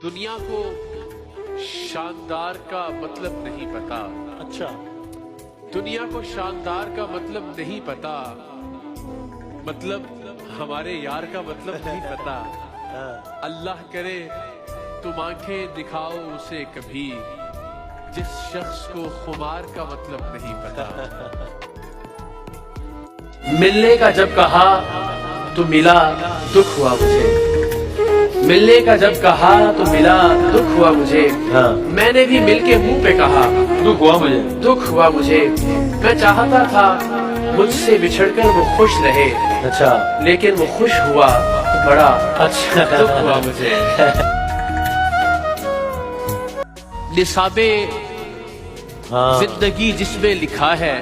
दुनिया को शानदार का मतलब नहीं पता। अच्छा, दुनिया को शानदार का मतलब नहीं पता, मतलब हमारे यार का मतलब नहीं पता। अल्लाह करे तुम आंखें दिखाओ उसे कभी, जिस शख्स को खुमार का मतलब नहीं पता। मिलने का जब कहा तो मिला, दुख हुआ मुझे। मिलने का जब कहा तो मिला, दुख हुआ मुझे। हाँ। मैंने भी मिलके मुंह पे कहा, दुख हुआ मुझे। दुख हुआ मुझे। मैं चाहता था मुझसे बिछड़कर वो खुश रहे, अच्छा, लेकिन वो खुश हुआ तो बड़ा अच्छा दुख हुआ मुझे। निसाबे हाँ, जिंदगी जिसमें लिखा है,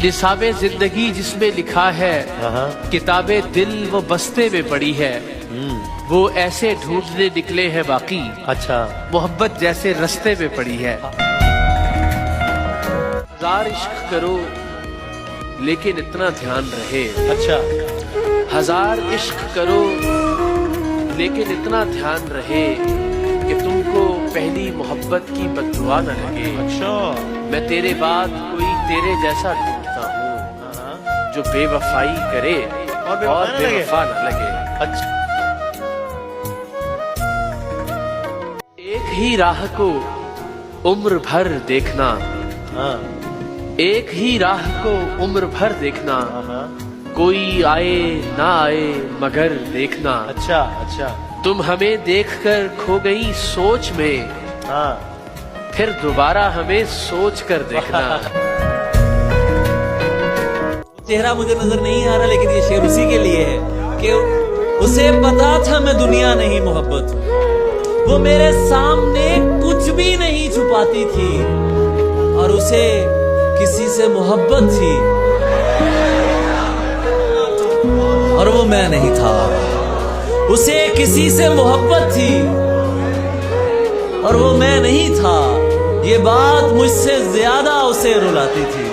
निसाबे जिंदगी जिसमें लिखा है, हाँ, किताबें दिल वो बस्ते में पड़ी है। वो ऐसे ढूंढने निकले हैं बाकी, अच्छा, मोहब्बत जैसे रास्ते में पड़ी है। हजार इश्क करो लेकिन इतना ध्यान रहे, अच्छा, हजार इश्क करो लेकिन इतना ध्यान रहे कि तुमको पहली मोहब्बत की बददुआ न लगे। अच्छा, मैं तेरे बाद कोई तेरे जैसा ढूंढता हूँ जो बेवफाई करे और बेवफा न लगे। अच्छा, एक ही राह को उम्र भर देखना, हाँ, एक ही राह को उम्र भर देखना, हाँ, कोई आए ना आए मगर देखना। अच्छा, अच्छा, तुम हमें देखकर खो गई सोच में, हाँ, फिर दोबारा हमें सोच कर देखना। चेहरा मुझे नजर नहीं आ रहा, लेकिन ये शेर उसी के लिए है कि उसे पता था मैं दुनिया नहीं मोहब्बत हूं। वो मेरे सामने कुछ भी नहीं छुपाती थी और उसे किसी से मोहब्बत थी और वो मैं नहीं था। उसे किसी से मोहब्बत थी और वो मैं नहीं था। ये बात मुझसे ज्यादा उसे रुलाती थी।